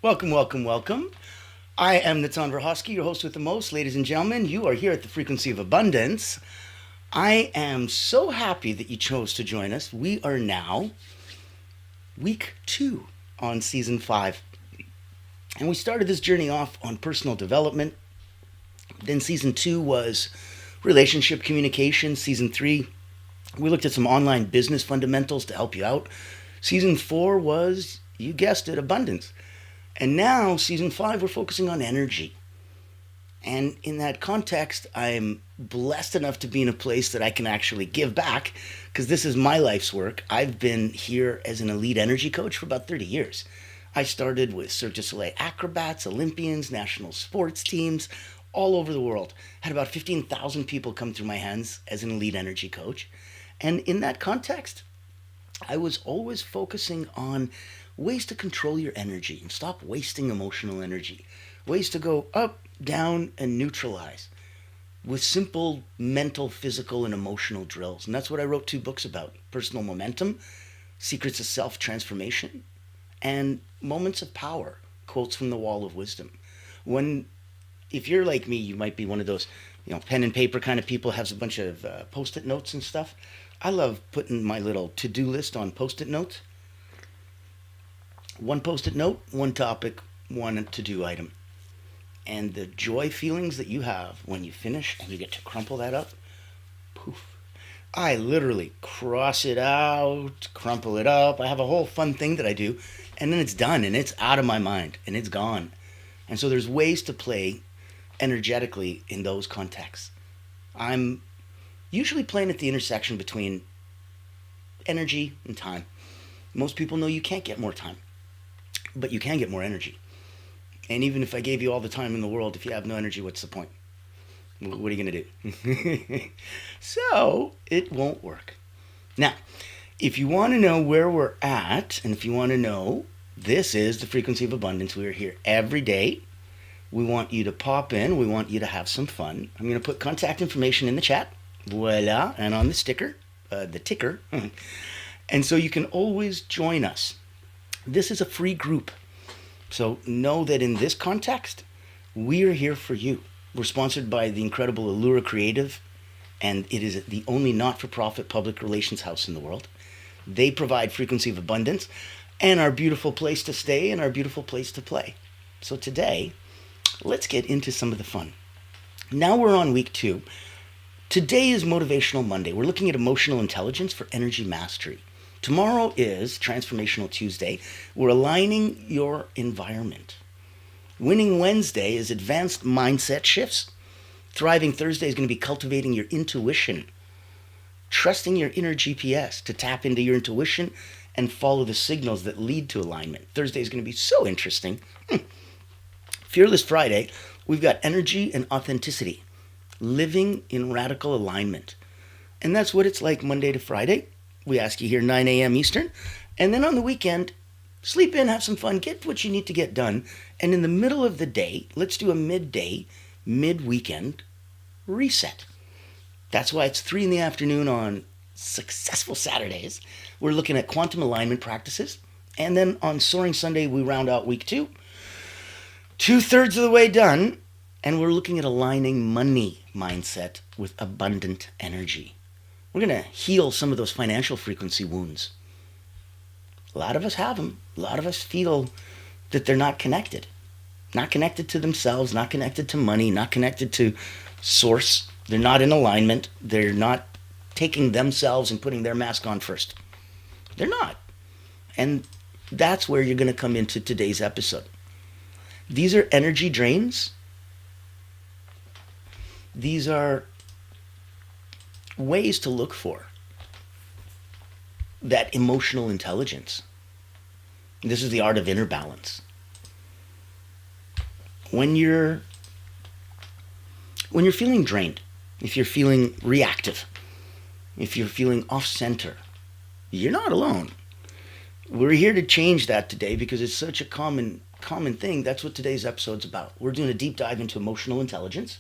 Welcome, welcome, welcome. I am Natan Verhosky, your host with the most. Ladies and gentlemen, you are here at the Frequency of Abundance. I am so happy that you chose to join us. We are now week 2 on season 5. And we started this journey off on personal development. Then season 2 was relationship communication. Season 3, we looked at some online business fundamentals to help you out. Season 4 was, you guessed it, abundance. And now, season 5, we're focusing on energy. And in that context, I'm blessed enough to be in a place that I can actually give back because this is my life's work. I've been here as an elite energy coach for about 30 years. I started with Cirque du Soleil acrobats, Olympians, national sports teams all over the world. Had about 15,000 people come through my hands as an elite energy coach. And in that context, I was always focusing on ways to control your energy and stop wasting emotional energy. Ways to go up, down, and neutralize with simple mental, physical, and emotional drills. And that's what I wrote 2 books about: Personal Momentum, Secrets of Self-Transformation, and Moments of Power, Quotes from the Wall of Wisdom. If you're like me, you might be one of those, pen and paper kind of people, has a bunch of post-it notes and stuff. I love putting my little to-do list on post-it notes. One post-it note, one topic, one to-do item. And the joy feelings that you have when you finish and you get to crumple that up, poof. I literally cross it out, crumple it up. I have a whole fun thing that I do, and then it's done, and it's out of my mind, and it's gone. And so there's ways to play energetically in those contexts. I'm usually playing at the intersection between energy and time. Most people know you can't get more time, but you can get more energy. And even if I gave you all the time in the world, if you have no energy, what's the point? What are you going to do? So it won't work. Now, if you want to know where we're at, and if you want to know, this is the Frequency of Abundance. We are here every day. We want you to pop in. We want you to have some fun. I'm going to put contact information in the chat. Voila. And on the sticker, the ticker. And so you can always join us. This is a free group. So know that in this context, we are here for you. We're sponsored by the incredible Allura Creative, and it is the only not-for-profit public relations house in the world. They provide Frequency of Abundance and our beautiful place to stay and our beautiful place to play. So today, let's get into some of the fun. Now we're on week 2. Today is Motivational Monday. We're looking at emotional intelligence for energy mastery. Tomorrow is Transformational Tuesday. We're aligning your environment. Winning Wednesday is advanced mindset shifts. Thriving Thursday is going to be cultivating your intuition. Trusting your inner GPS to tap into your intuition and follow the signals that lead to alignment. Thursday is going to be so interesting. Fearless Friday, we've got energy and authenticity. Living in radical alignment. And that's what it's like Monday to Friday. We ask you here 9 a.m. Eastern. And then on the weekend, sleep in, have some fun, get what you need to get done. And in the middle of the day, let's do a midday, mid-weekend reset. That's why it's 3 in the afternoon on successful Saturdays. We're looking at quantum alignment practices. And then on Soaring Sunday, we round out week 2. 2/3 of the way done. And we're looking at aligning money mindset with abundant energy. We're going to heal some of those financial frequency wounds. A lot of us have them. A lot of us feel that they're not connected. Not connected to themselves, not connected to money, not connected to source. They're not in alignment. They're not taking themselves and putting their mask on first. They're not. And that's where you're going to come into today's episode. These are energy drains. These are ways to look for that emotional intelligence. This is the art of inner balance. When you're feeling drained, if you're feeling reactive, if you're feeling off center, you're not alone. We're here to change that today because it's such a common thing. That's what today's episode's about. We're doing a deep dive into emotional intelligence,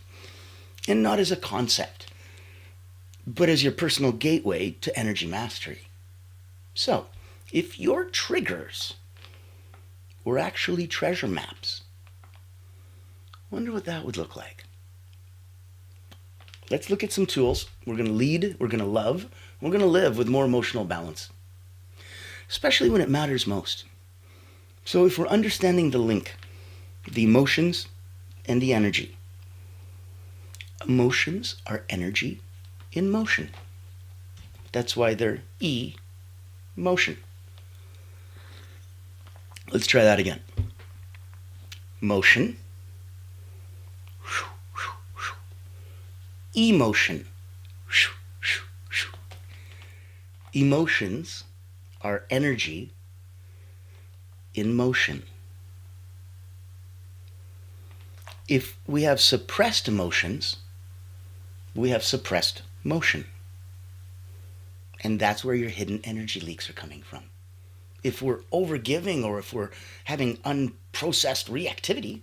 and not as a concept, but as your personal gateway to energy mastery. So, if your triggers were actually treasure maps. Wonder what that would look like. Let's look at some tools. We're going to lead, we're going to love, we're going to live with more emotional balance, especially when it matters most. So if we're understanding the link, the emotions and the energy, emotions are energy in motion. That's why they're emotion. Let's try that again. Motion, emotion. Emotions are energy in motion. If we have suppressed emotions, we have suppressed motion. And that's where your hidden energy leaks are coming from. If we're overgiving or if we're having unprocessed reactivity,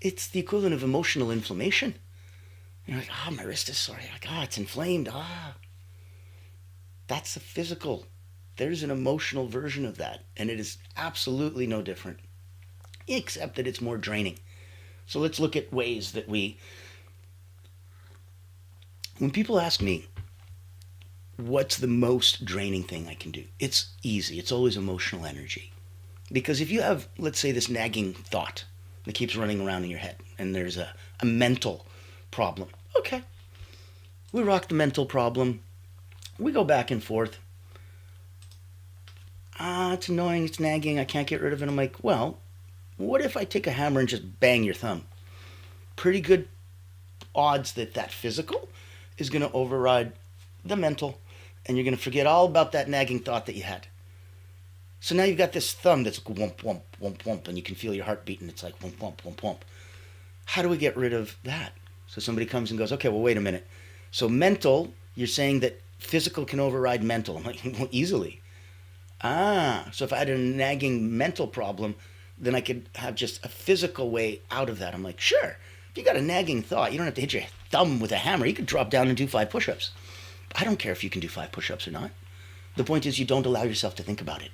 it's the equivalent of emotional inflammation. You're like, my wrist is sore. You're like, it's inflamed. That's a physical. There's an emotional version of that. And it is absolutely no different, except that it's more draining. So let's look at ways that when people ask me, what's the most draining thing I can do? It's easy. It's always emotional energy. Because if you have, let's say, this nagging thought that keeps running around in your head, and there's a mental problem. Okay. We rock the mental problem. We go back and forth. It's annoying. It's nagging. I can't get rid of it. I'm like, well, what if I take a hammer and just bang your thumb? Pretty good odds that physical is going to override the mental, and you're going to forget all about that nagging thought that you had. So now you've got this thumb that's whomp, whomp, whomp, whomp, and you can feel your heart beating. It's like whomp, whomp, whomp, whomp. How do we get rid of that? So somebody comes and goes, okay, well, wait a minute. So mental, you're saying that physical can override mental. I'm like, well, easily. So if I had a nagging mental problem, then I could have just a physical way out of that. I'm like, sure. If you got a nagging thought, you don't have to hit your thumb with a hammer. You could drop down and do 5 push-ups. I don't care if you can do 5 push-ups or not. The point is you don't allow yourself to think about it.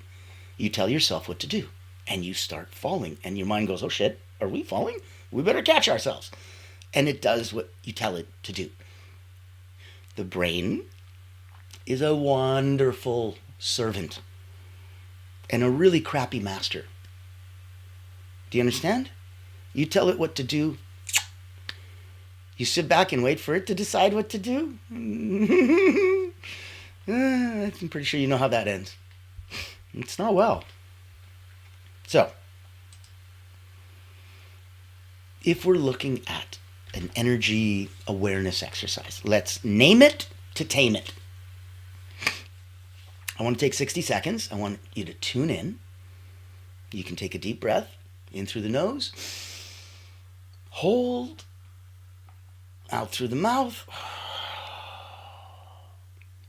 You tell yourself what to do, and you start falling. And your mind goes, oh shit, are we falling? We better catch ourselves. And it does what you tell it to do. The brain is a wonderful servant and a really crappy master. Do you understand? You tell it what to do. You sit back and wait for it to decide what to do. I'm pretty sure you know how that ends. It's not well. So, if we're looking at an energy awareness exercise, let's name it to tame it. I want to take 60 seconds. I want you to tune in. You can take a deep breath in through the nose, hold, out through the mouth,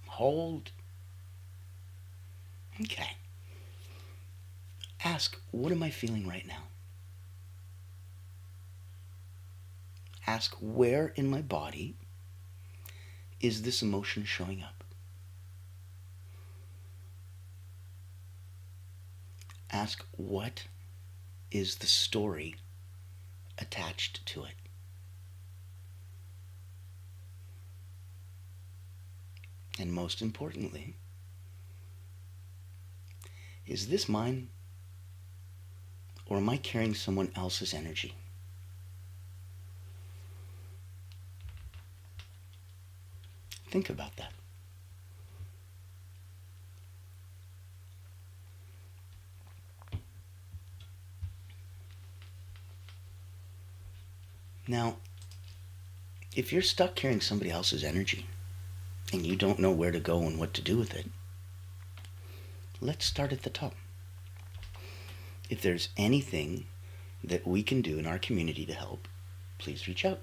hold. Okay. Ask, what am I feeling right now? Ask, where in my body is this emotion showing up? Ask, what is the story attached to it? And most importantly, is this mine, or am I carrying someone else's energy? Think about that. Now, if you're stuck carrying somebody else's energy and you don't know where to go and what to do with it, let's start at the top. If there's anything that we can do in our community to help, please reach out.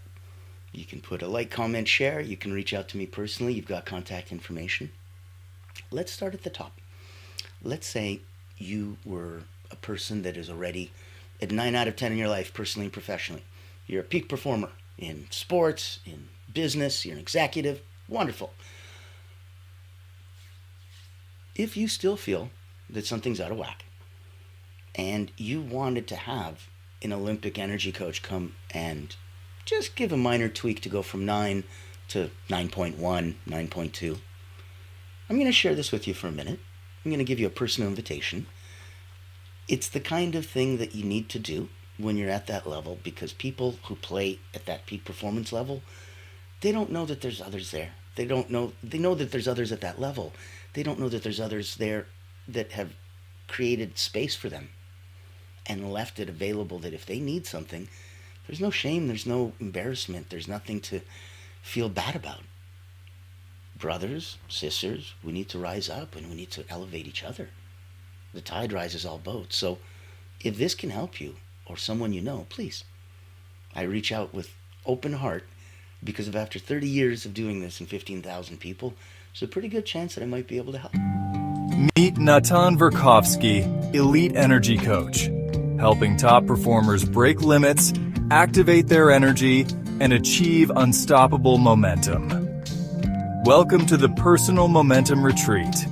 You can put a like, comment, share. You can reach out to me personally. You've got contact information. Let's start at the top. Let's say you were a person that is already at 9 out of 10 in your life, personally and professionally. You're a peak performer in sports, in business, you're an executive. Wonderful. If you still feel that something's out of whack, and you wanted to have an Olympic energy coach come and just give a minor tweak to go from 9 to 9.1, 9.2, I'm going to share this with you for a minute. I'm going to give you a personal invitation. It's the kind of thing that you need to do when you're at that level, because people who play at that peak performance level, they don't know that there's others there. They know that there's others at that level. They don't know that there's others there that have created space for them and left it available, that if they need something, there's no shame, there's no embarrassment, there's nothing to feel bad about. Brothers, sisters, we need to rise up and we need to elevate each other. The tide rises all boats. So if this can help you or someone you know, please. I reach out with open heart, because of after 30 years of doing this and 15,000 people, there's a pretty good chance that I might be able to help. Meet Natan Verkovsky, Elite Energy Coach, helping top performers break limits, activate their energy, and achieve unstoppable momentum. Welcome to the Personal Momentum Retreat,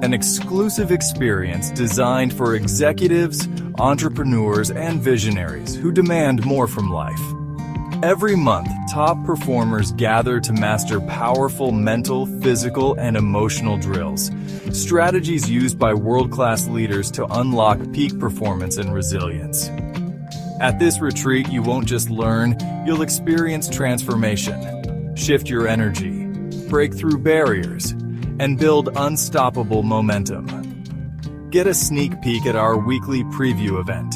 an exclusive experience designed for executives, entrepreneurs, and visionaries who demand more from life. Every month, top performers gather to master powerful mental, physical, and emotional drills, strategies used by world-class leaders to unlock peak performance and resilience. At this retreat, you won't just learn, you'll experience transformation, shift your energy, break through barriers, and build unstoppable momentum. Get a sneak peek at our weekly preview event,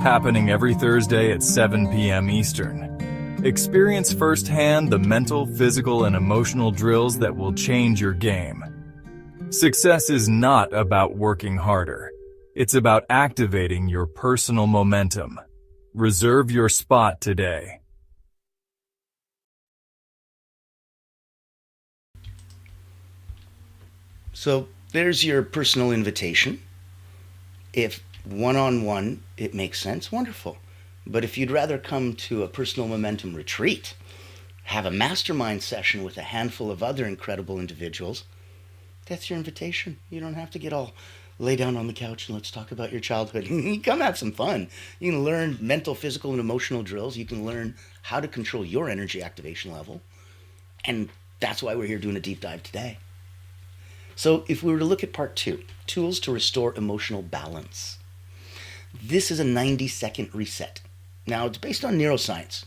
happening every Thursday at 7 p.m. Eastern. Experience firsthand the mental, physical, and emotional drills that will change your game. Success is not about working harder. It's about activating your personal momentum. Reserve your spot today. So there's your personal invitation. If one-on-one it makes sense, wonderful. But if you'd rather come to a personal momentum retreat, have a mastermind session with a handful of other incredible individuals, that's your invitation. You don't have to get all lay down on the couch and let's talk about your childhood. You come have some fun. You can learn mental, physical, and emotional drills. You can learn how to control your energy activation level. And that's why we're here doing a deep dive today. So if we were to look at part 2, tools to restore emotional balance. This is a 90-second reset. Now, it's based on neuroscience.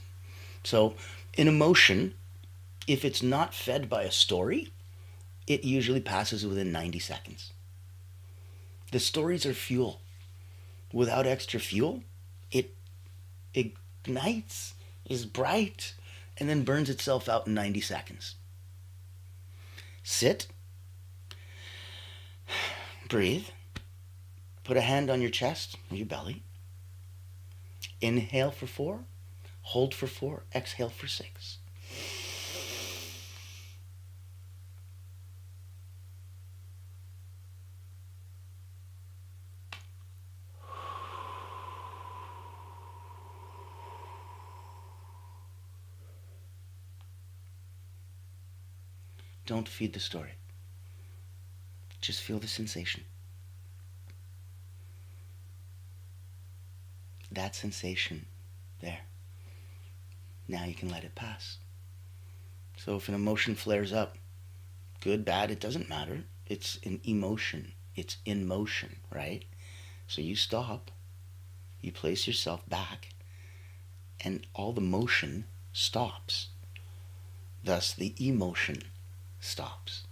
So an emotion, if it's not fed by a story, it usually passes within 90 seconds. The stories are fuel. Without extra fuel, it ignites, is bright, and then burns itself out in 90 seconds. Sit. Breathe. Put a hand on your chest or your belly. Inhale for 4. Hold for 4. Exhale for 6. Don't feed the story. Just feel the sensation. That sensation there. Now you can let it pass. So if an emotion flares up, good, bad, it doesn't matter. It's an emotion. It's in motion, right? So you stop, you place yourself back, and all the motion stops. Thus, the emotion stops.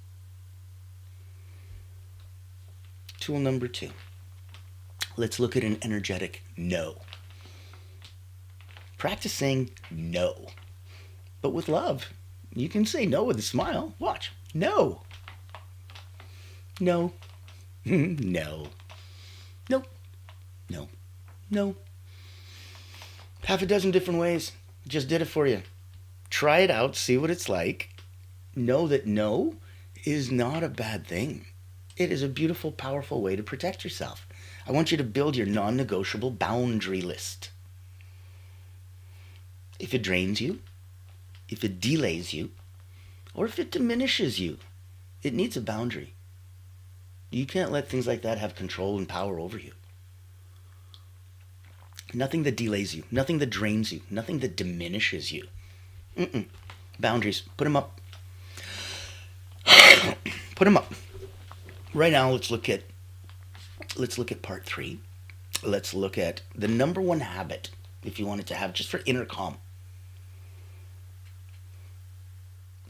Tool number 2. Let's look at an energetic no. Practice saying no, but with love. You can say no with a smile. Watch. No. No. No. Nope. No. No. Half a dozen different ways. Just did it for you. Try it out. See what it's like. Know that no is not a bad thing. It is a beautiful, powerful way to protect yourself. I want you to build your non-negotiable boundary list. If it drains you, if it delays you, or if it diminishes you, it needs a boundary. You can't let things like that have control and power over you. Nothing that delays you, nothing that drains you, nothing that diminishes you. Boundaries, put them up. Put them up. Right now, let's look at part 3. Let's look at the number one habit, if you wanted to have, just for inner calm.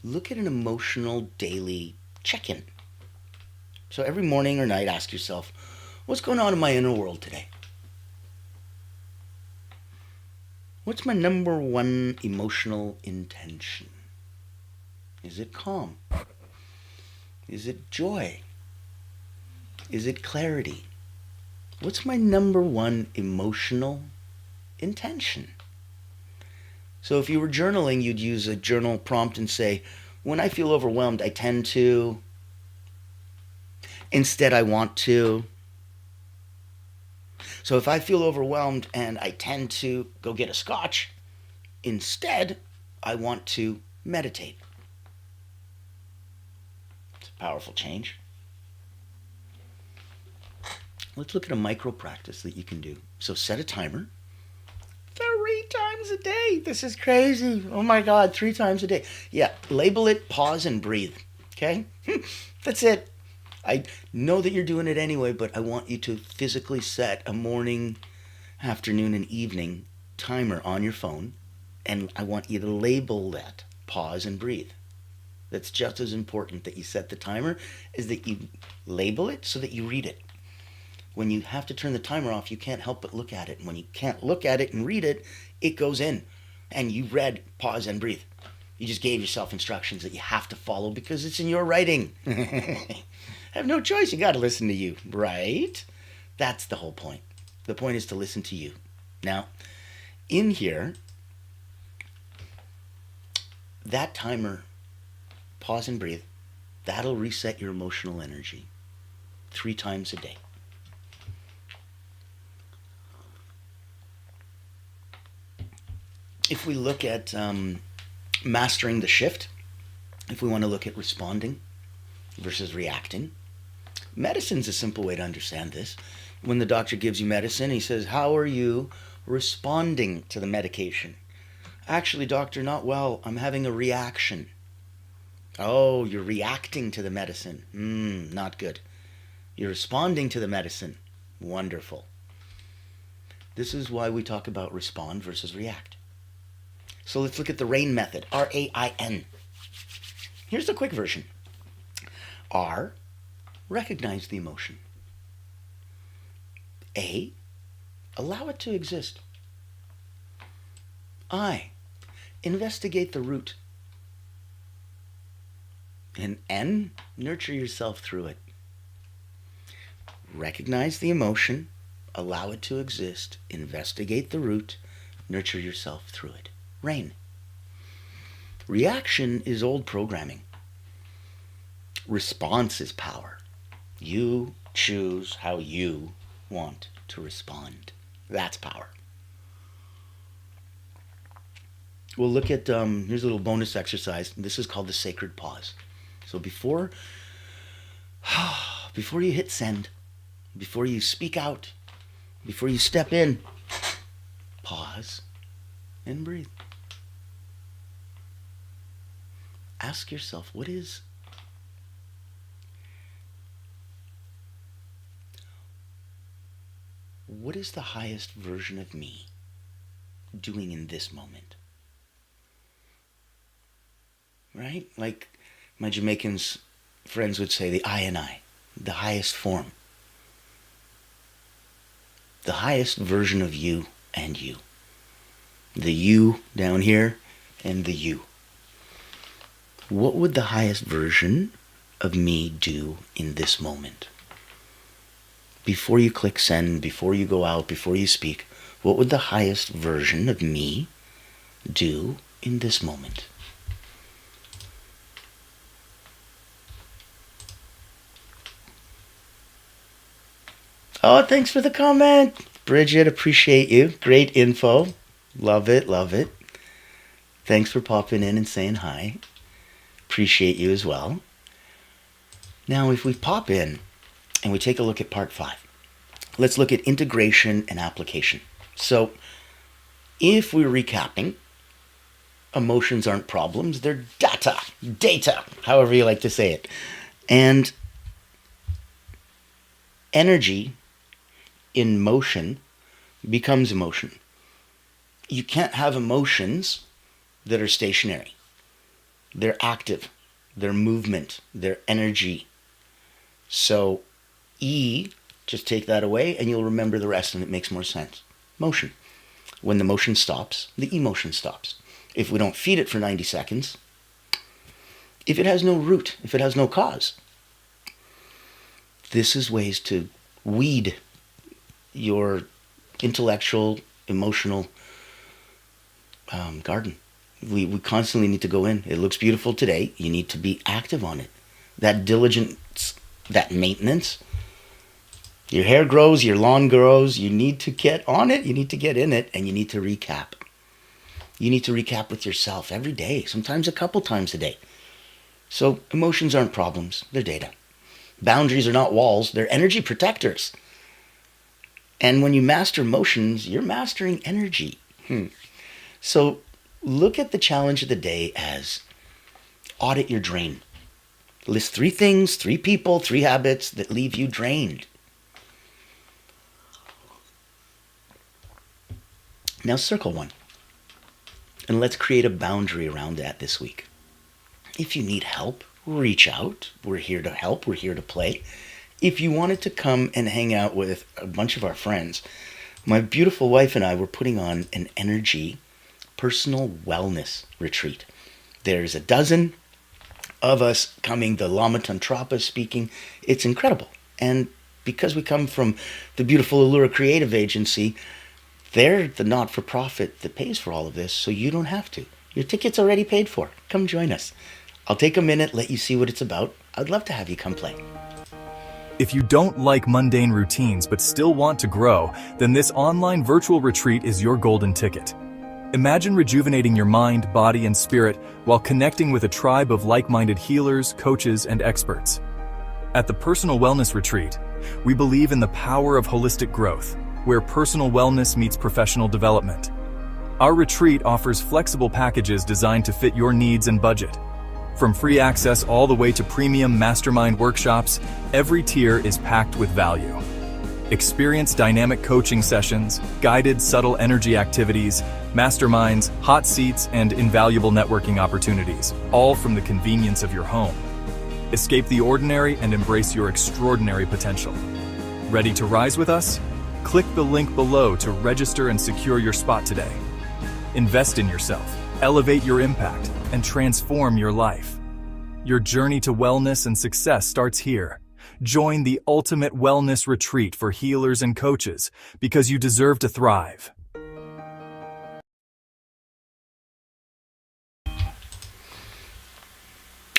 Look at an emotional daily check-in. So every morning or night, ask yourself, what's going on in my inner world today? What's my number one emotional intention? Is it calm? Is it joy? Is it clarity? What's my number one emotional intention? So if you were journaling, you'd use a journal prompt and say, when I feel overwhelmed, I tend to, instead I want to. So if I feel overwhelmed and I tend to go get a scotch, instead I want to meditate. It's a powerful change. Let's look at a micro practice that you can do. So set a timer. 3 times a day. This is crazy. Oh my God, 3 times a day. Yeah, label it, pause, and breathe. Okay? That's it. I know that you're doing it anyway, but I want you to physically set a morning, afternoon, and evening timer on your phone, and I want you to label that, pause and breathe. That's just as important that you set the timer as that you label it so that you read it. When you have to turn the timer off, you can't help but look at it. And when you can't look at it and read it, it goes in. And you read, pause, and breathe. You just gave yourself instructions that you have to follow because it's in your writing. Have no choice. You got to listen to you, right? That's the whole point. The point is to listen to you. Now, in here, that timer, pause and breathe, that'll reset your emotional energy 3 times a day. If we look at mastering the shift, if we want to look at responding versus reacting, medicine's a simple way to understand this. When the doctor gives you medicine, he says, how are you responding to the medication? Actually, doctor, not well. I'm having a reaction. Oh, you're reacting to the medicine. Not good. You're responding to the medicine. Wonderful. This is why we talk about respond versus react. So let's look at the RAIN method, R-A-I-N. Here's the quick version. R, recognize the emotion. A, allow it to exist. I, investigate the root. And N, nurture yourself through it. Recognize the emotion, allow it to exist, investigate the root, nurture yourself through it. RAIN. Reaction is old programming. Response is power. You choose how you want to respond. That's power. We'll look at, here's a little bonus exercise. This is called the sacred pause. So before you hit send, before you speak out, before you step in, pause and breathe. Ask yourself, what is the highest version of me doing in this moment? Right? Like my Jamaican friends would say, the I and I, the highest form. The highest version of you and you. The you down here and the you. What would the highest version of me do in this moment? Before you click send, before you go out, before you speak, what would the highest version of me do in this moment? Oh, thanks for the comment. Bridget, appreciate you. Great info. Love it, love it. Thanks for popping in and saying hi. Appreciate you as well. Now, if we pop in and we take a look at part 5, let's look at integration and application. So if we're recapping, emotions aren't problems, they're data, however you like to say it. And energy in motion becomes emotion. You can't have emotions that are stationary. They're active, they're movement, they're energy. So E, just take that away and you'll remember the rest and it makes more sense. Motion. When the motion stops, the emotion stops. If we don't feed it for 90 seconds, if it has no root, if it has no cause, this is ways to weed your intellectual, emotional garden. We constantly need to go in. It looks beautiful today. You need to be active on it. That diligence, that maintenance. Your hair grows, your lawn grows. You need to get on it. You need to get in it, and you need to recap. You need to recap with yourself every day, sometimes a couple times a day. So emotions aren't problems. They're data. Boundaries are not walls. They're energy protectors. And when you master emotions, you're mastering energy. So look at the challenge of the day as audit your drain. List 3 things, 3 people, 3 habits that leave you drained. Now circle one. And let's create a boundary around that this week. If you need help, reach out. We're here to help. We're here to play. If you wanted to come and hang out with a bunch of our friends, my beautiful wife and I were putting on an energy personal wellness retreat. There's a dozen of us coming, the Lama Tantrapa speaking. It's incredible. And because we come from the beautiful Allura Creative Agency, they're the not-for-profit that pays for all of this, so you don't have to. Your ticket's already paid for. Come join us. I'll take a minute, let you see what it's about. I'd love to have you come play. If you don't like mundane routines but still want to grow, then this online virtual retreat is your golden ticket. Imagine rejuvenating your mind, body, and spirit while connecting with a tribe of like-minded healers, coaches, and experts. At the Personal Wellness Retreat, we believe in the power of holistic growth, where personal wellness meets professional development. Our retreat offers flexible packages designed to fit your needs and budget. From free access all the way to premium mastermind workshops, every tier is packed with value. Experience dynamic coaching sessions, guided subtle energy activities, masterminds, hot seats, and invaluable networking opportunities, all from the convenience of your home. Escape the ordinary and embrace your extraordinary potential. Ready to rise with us? Click the link below to register and secure your spot today. Invest in yourself, elevate your impact, and transform your life. Your journey to wellness and success starts here. Join the ultimate wellness retreat for healers and coaches because you deserve to thrive.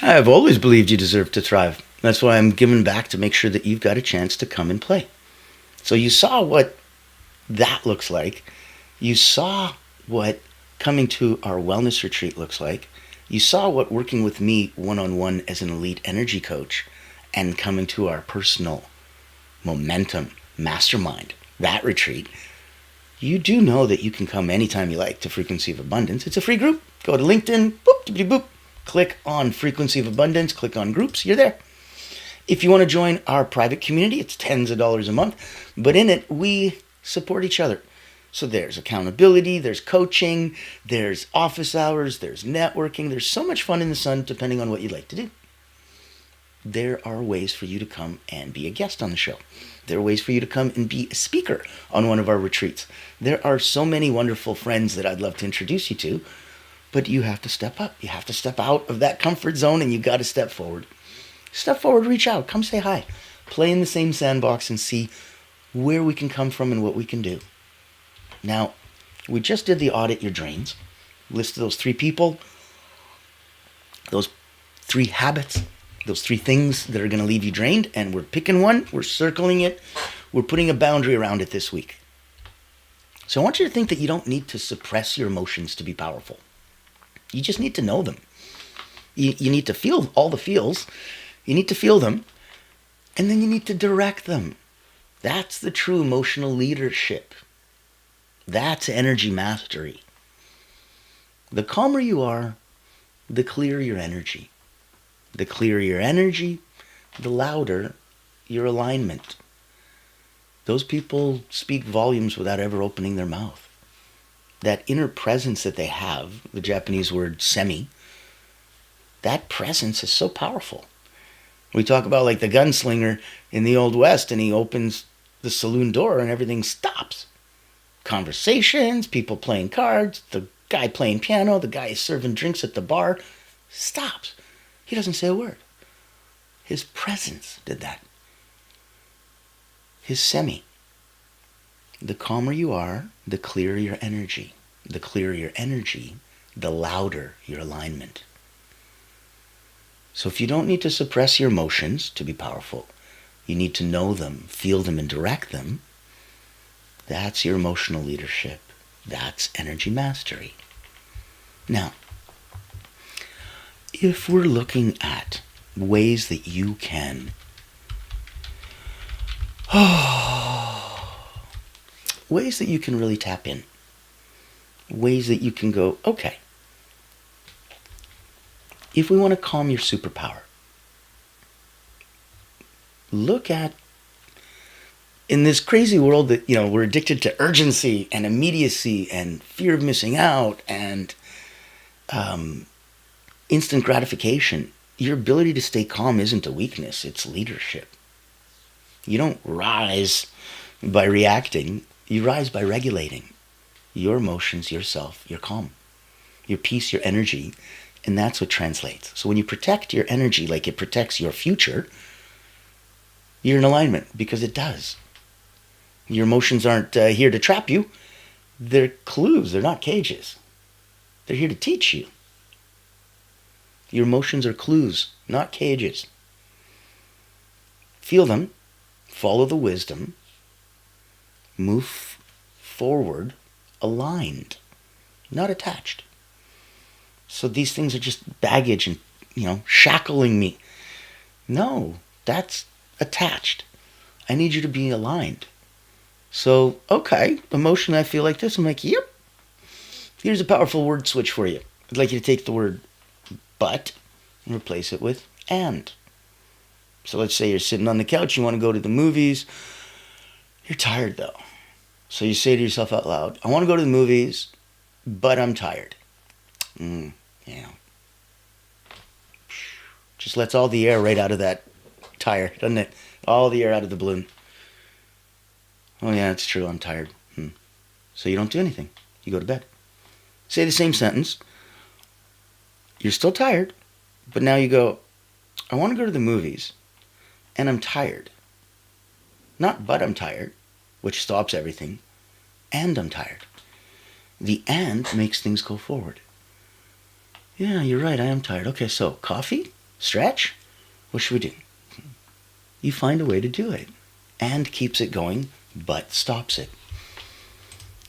I've always believed you deserve to thrive. That's why I'm giving back to make sure that you've got a chance to come and play. So you saw what that looks like. You saw what coming to our wellness retreat looks like. You saw what working with me one-on-one as an elite energy coach and coming to our personal momentum mastermind, that retreat. You do know that you can come anytime you like to Frequency of Abundance. It's a free group. Go to LinkedIn, boop, dippity boop. Click on Frequency of Abundance, click on groups, you're there. If you want to join our private community, it's tens of dollars a month, but in it, we support each other. So there's accountability, there's coaching, there's office hours, there's networking, there's so much fun in the sun depending on what you'd like to do. There are ways for you to come and be a guest on the show. There are ways for you to come and be a speaker on one of our retreats. There are so many wonderful friends that I'd love to introduce you to, but you have to step up. You have to step out of that comfort zone and you got to step forward. Step forward, reach out, come say hi. Play in the same sandbox and see where we can come from and what we can do. Now, we just did the audit your drains. Listed those 3 people, those 3 habits, those 3 things that are going to leave you drained, and we're picking one, we're circling it, we're putting a boundary around it this week. So I want you to think that you don't need to suppress your emotions to be powerful. You just need to know them. You need to feel all the feels. You need to feel them. And then you need to direct them. That's the true emotional leadership. That's energy mastery. The calmer you are, the clearer your energy. The clearer your energy, the louder your alignment. Those people speak volumes without ever opening their mouth. That inner presence that they have, the Japanese word semi, that presence is so powerful. We talk about like the gunslinger in the Old West, and he opens the saloon door and everything stops. Conversations, people playing cards, the guy playing piano, the guy serving drinks at the bar, stops. He doesn't say a word. His presence did that. His semi. The calmer you are, the clearer your energy. The clearer your energy, the louder your alignment. So if you don't need to suppress your emotions to be powerful, you need to know them, feel them, and direct them. That's your emotional leadership. That's energy mastery. Now, if we're looking at ways that you can ways that you can really tap in, ways that you can go, okay, if we want to calm your superpower, look at, in this crazy world that, we're addicted to urgency and immediacy and fear of missing out and instant gratification, your ability to stay calm isn't a weakness, it's leadership. You don't rise by reacting, you rise by regulating your emotions, yourself, your calm, your peace, your energy, and that's what translates. So when you protect your energy like it protects your future, you're in alignment, because it does. Your emotions aren't here to trap you. They're clues. They're not cages. They're here to teach you. Your emotions are clues, not cages. Feel them. Follow the wisdom. Move forward aligned, not attached. So these things are just baggage and, shackling me. No, that's attached. I need you to be aligned. So, okay, emotionally I feel like this. I'm like, yep. Here's a powerful word switch for you. I'd like you to take the word but and replace it with and. So let's say you're sitting on the couch, you want to go to the movies. You're tired though. So you say to yourself out loud, I want to go to the movies, but I'm tired. Yeah. Just lets all the air right out of that tire, doesn't it? All the air out of the balloon. Oh yeah, it's true, I'm tired. So you don't do anything. You go to bed. Say the same sentence. You're still tired, but now you go, I want to go to the movies, and I'm tired. Not but I'm tired, which stops everything, and I'm tired. The and makes things go forward. Yeah, you're right, I am tired. Okay, so coffee? Stretch? What should we do? You find a way to do it. And keeps it going, but stops it.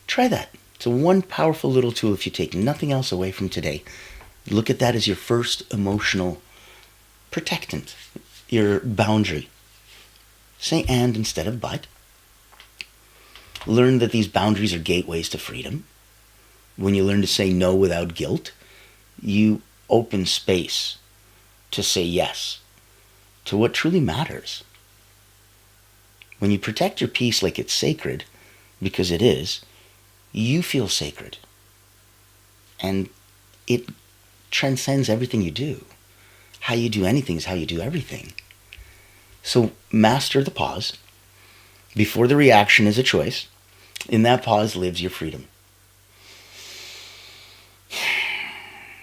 Try that. It's a one powerful little tool if you take nothing else away from today. Look at that as your first emotional protectant, your boundary. Say and instead of but. Learn that these boundaries are gateways to freedom. When you learn to say no without guilt, you open space to say yes to what truly matters. When you protect your peace like it's sacred, because it is, you feel sacred. And it transcends everything you do. How you do anything is how you do everything. So master the pause. Before the reaction is a choice. In that pause lives your freedom.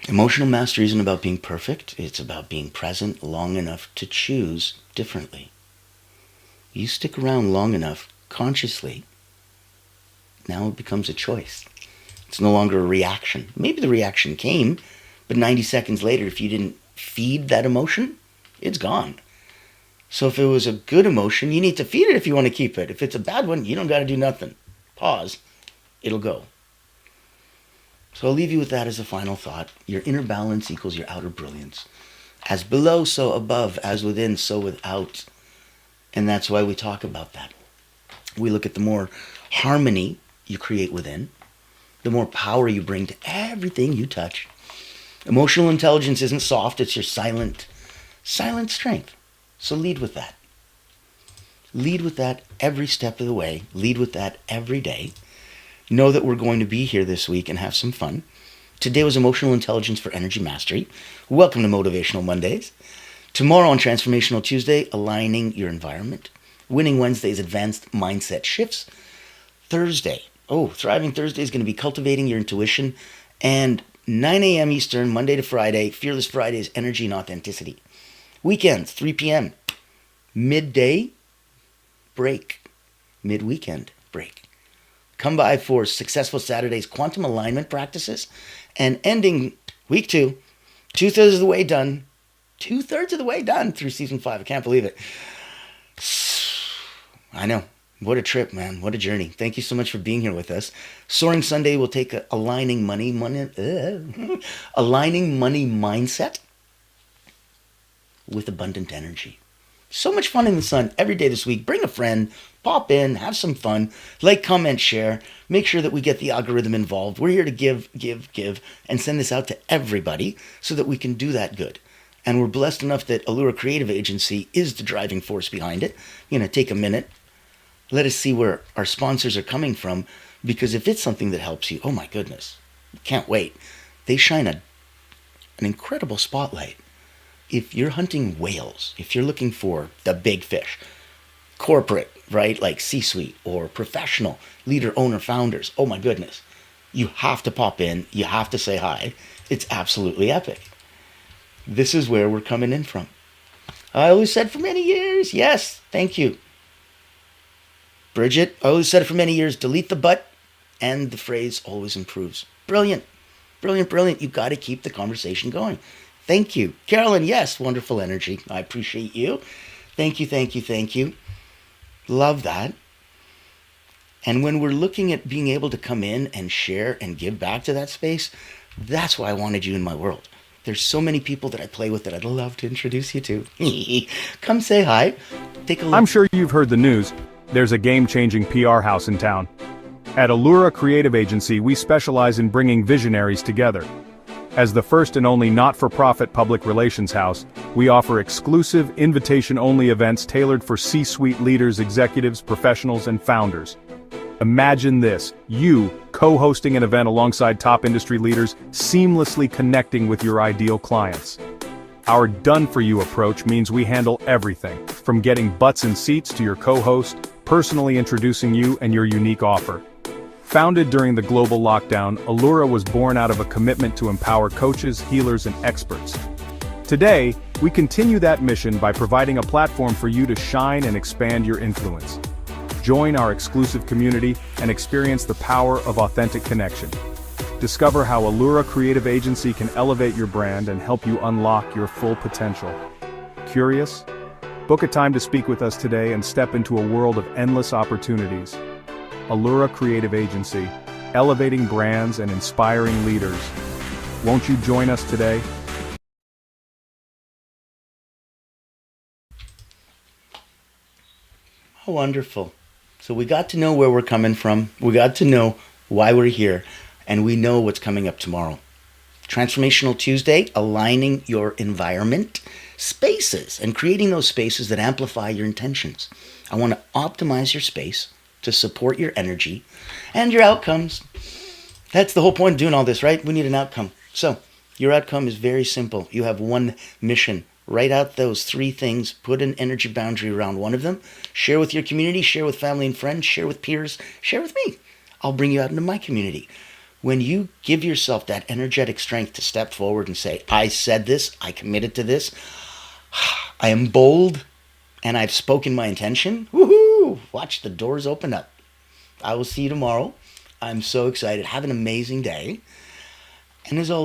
Emotional mastery isn't about being perfect. It's about being present long enough to choose differently. You stick around long enough consciously, now it becomes a choice. It's no longer a reaction. Maybe the reaction came, but 90 seconds later, if you didn't feed that emotion, it's gone. So if it was a good emotion, you need to feed it if you want to keep it. If it's a bad one, you don't got to do nothing. Pause. It'll go. So I'll leave you with that as a final thought. Your inner balance equals your outer brilliance. As below, so above. As within, so without. And that's why we talk about that. We look at the more harmony you create within, the more power you bring to everything you touch. Emotional intelligence isn't soft, it's your silent strength. So lead with that. Lead with that every step of the way. Lead with that every day. Know that we're going to be here this week and have some fun. Today was Emotional Intelligence for Energy Mastery. Welcome to Motivational Mondays. Tomorrow on Transformational Tuesday, Aligning Your Environment. Winning Wednesday's Advanced Mindset Shifts. Thursday, Thriving Thursday is going to be Cultivating Your Intuition. And 9 a.m. Eastern, Monday to Friday, Fearless Fridays, Energy and Authenticity. Weekends, 3 p.m. Midday break. Mid-weekend break. Come by for Successful Saturdays quantum alignment practices and ending week 2, 2/3 of the way done. 2/3 of the way done through season 5. I can't believe it. I know. What a trip, man. What a journey. Thank you so much for being here with us. Soaring Sunday will take aligning money mindset with abundant energy. So much fun in the sun every day this week. Bring a friend, pop in, have some fun, like, comment, share. Make sure that we get the algorithm involved. We're here to give, and send this out to everybody so that we can do that good. And we're blessed enough that Allura Creative Agency is the driving force behind it. Take a minute. Let us see where our sponsors are coming from, because if it's something that helps you, oh my goodness, can't wait. They shine an incredible spotlight. If you're hunting whales, if you're looking for the big fish, corporate, right, like C-suite or professional, leader, owner, founders, oh my goodness, you have to pop in, you have to say hi. It's absolutely epic. This is where we're coming in from. I always said for many years, yes, thank you. Bridget, I always said it for many years, delete the but, and the phrase always improves. Brilliant, brilliant, brilliant. You've got to keep the conversation going. Thank you. Carolyn, yes, wonderful energy. I appreciate you. Thank you, thank you, thank you. Love that. And when we're looking at being able to come in and share and give back to that space, that's why I wanted you in my world. There's so many people that I play with that I'd love to introduce you to. Come say hi. Take a look. I'm sure you've heard the news. There's a game-changing PR house in town. At Allura Creative Agency, we specialize in bringing visionaries together. As the first and only not-for-profit public relations house, we offer exclusive, invitation-only events tailored for C-suite leaders, executives, professionals, and founders. Imagine this, you co-hosting an event alongside top industry leaders, seamlessly connecting with your ideal clients. Our done-for-you approach means we handle everything, from getting butts in seats to your co-host, personally introducing you and your unique offer. Founded during the global lockdown, Allura was born out of a commitment to empower coaches, healers, and experts. Today, we continue that mission by providing a platform for you to shine and expand your influence. Join our exclusive community and experience the power of authentic connection. Discover how Allura Creative Agency can elevate your brand and help you unlock your full potential. Curious? Book a time to speak with us today and step into a world of endless opportunities. Allura Creative Agency, elevating brands and inspiring leaders. Won't you join us today? How wonderful. So we got to know where we're coming from. We got to know why we're here. And we know what's coming up tomorrow. Transformational Tuesday, aligning your environment, spaces, and creating those spaces that amplify your intentions. I want to optimize your space to support your energy and your outcomes. That's the whole point of doing all this, right? We need an outcome. So your outcome is very simple. You have one mission. Write out those 3 things. Put an energy boundary around one of them. Share with your community. Share with family and friends. Share with peers. Share with me. I'll bring you out into my community. When you give yourself that energetic strength to step forward and say, I said this, I committed to this, I am bold, and I've spoken my intention, woohoo! Watch the doors open up. I will see you tomorrow. I'm so excited. Have an amazing day. And as always,